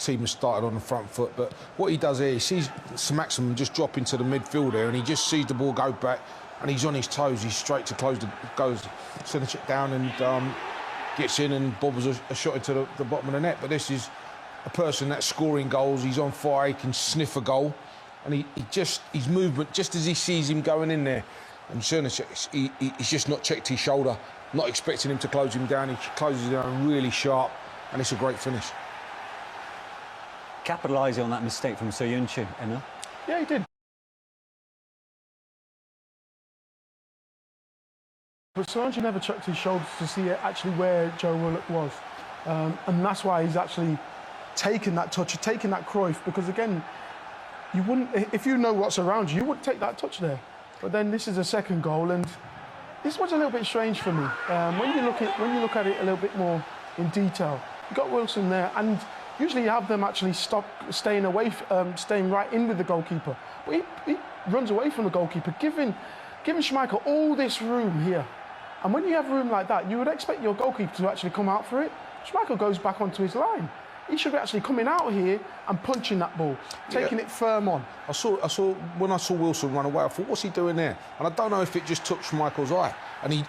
team has started on the front foot. But what he does here, he sees Maximum just drop into the midfield there, and he just sees the ball go back, and he's on his toes. He's straight to close send the check down, and gets in and bobbles a shot into the bottom of the net. But this is a person that's scoring goals. He's on fire. He can sniff a goal, and his movement, just as he sees him going in there, and Cernacek, he's just not checked his shoulder, not expecting him to close him down. He closes him down really sharp, and it's a great finish. Capitalising on that mistake from Soyuncu, Emil. Yeah, he did. But Soyuncu never checked his shoulders to see actually where Joe Willock was. And that's why he's actually taken that touch, taken that Cruyff, because again, you wouldn't, if you know what's around you, you wouldn't take that touch there. But then this is a second goal, and this was a little bit strange for me. When you look at it a little bit more in detail, you've got Wilson there, and usually you have them actually staying right in with the goalkeeper. But he runs away from the goalkeeper, giving Schmeichel all this room here. And when you have room like that, you would expect your goalkeeper to actually come out for it. Schmeichel goes back onto his line. He should be actually coming out here and punching that ball, taking it firm on. When I saw Wilson run away, I thought, what's he doing there? And I don't know if it just took Schmeichel's eye, and he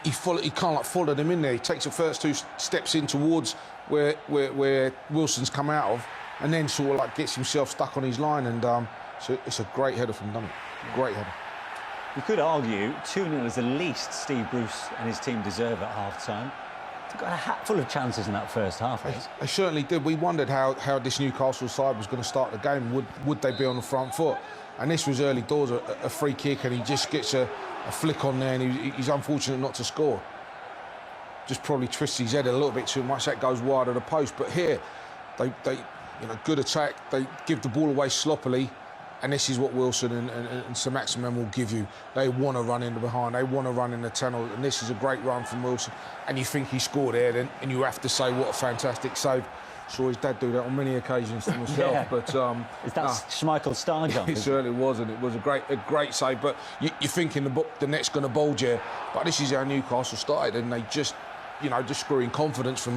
kind of followed him in there. He takes the first two steps in towards where Wilson's come out of, and then sort of like gets himself stuck on his line. And so it's a great header from Dunn. Great header. You could argue 2-0 is the least Steve Bruce and his team deserve at half-time. They've got a hatful of chances in that first half. They certainly did. We wondered how this Newcastle side was going to start the game. Would they be on the front foot? And this was early doors, a free kick, and he just gets a flick on there, and he's unfortunate not to score. Just probably twists his head a little bit too much. That goes wide of the post. But here, they good attack. They give the ball away sloppily. And this is what Wilson and Sir Maximin will give you. They want to run in the behind. They want to run in the tunnel. And this is a great run from Wilson. And you think he scored there, and you have to say, what a fantastic save. Saw his dad do that on many occasions to myself. Yeah. But is that Schmeichel's star jump? It certainly was, and it was a great save. But you're thinking the net's going to bulge here. But this is how Newcastle started, and they just screwing confidence from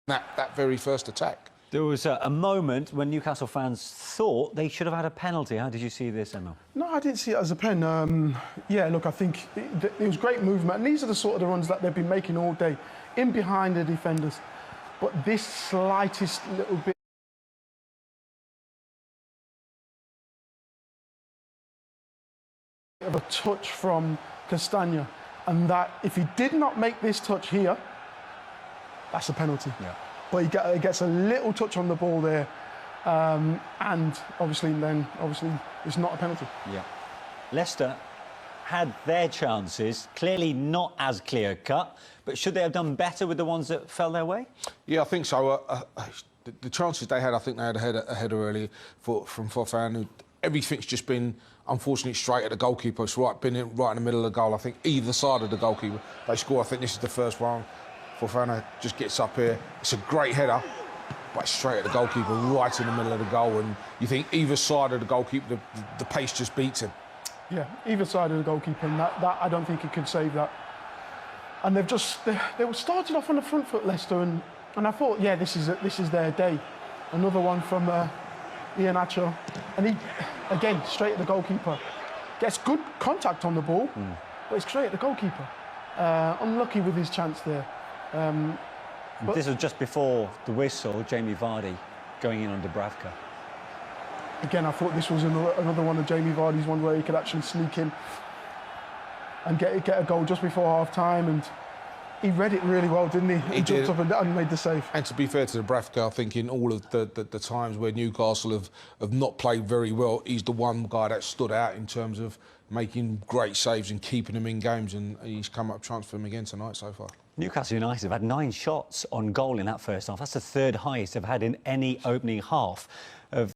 that very first attack. There was a moment when Newcastle fans thought they should have had a penalty. How did you see this, Emil? No, I didn't see it as a pen. Yeah, look, I think it was great movement, and these are the sort of the runs that they've been making all day, in behind the defenders. But this slightest little bit of a touch from Castagna, and that if he did not make this touch here, that's a penalty. Yeah. But he gets a little touch on the ball there, and obviously it's not a penalty. Yeah. Leicester had their chances, clearly not as clear-cut, but should they have done better with the ones that fell their way? Yeah, I think so. The chances they had, I think they had a header early from Fofana. Everything's just been, unfortunately, straight at the goalkeeper. It's right in the middle of the goal. I think either side of the goalkeeper, they score. I think this is the first one. Fofana just gets up here. It's a great header, but straight at the goalkeeper, right in the middle of the goal. And you think either side of the goalkeeper, the pace just beats him. Yeah, either side of the goalkeeper, and that I don't think he could save that. And they were starting off on the front foot, Leicester, and I thought, yeah, this is their day. Another one from Iheanacho, and he again straight at the goalkeeper. Gets good contact on the ball, but it's straight at the goalkeeper. Unlucky with his chance there. But this was just before the whistle, Jamie Vardy going in on Dubravka. Again, I thought this was another one of Jamie Vardy's one where he could actually sneak in and get a goal just before half-time, and he read it really well, didn't he? He jumped up and made the save. And to be fair to Dubravka, I think in all of the times where Newcastle have not played very well, he's the one guy that stood out in terms of making great saves and keeping them in games, and he's come up chance for him again tonight so far. Newcastle United have had 9 shots on goal in that first half. That's the third highest they've had in any opening half of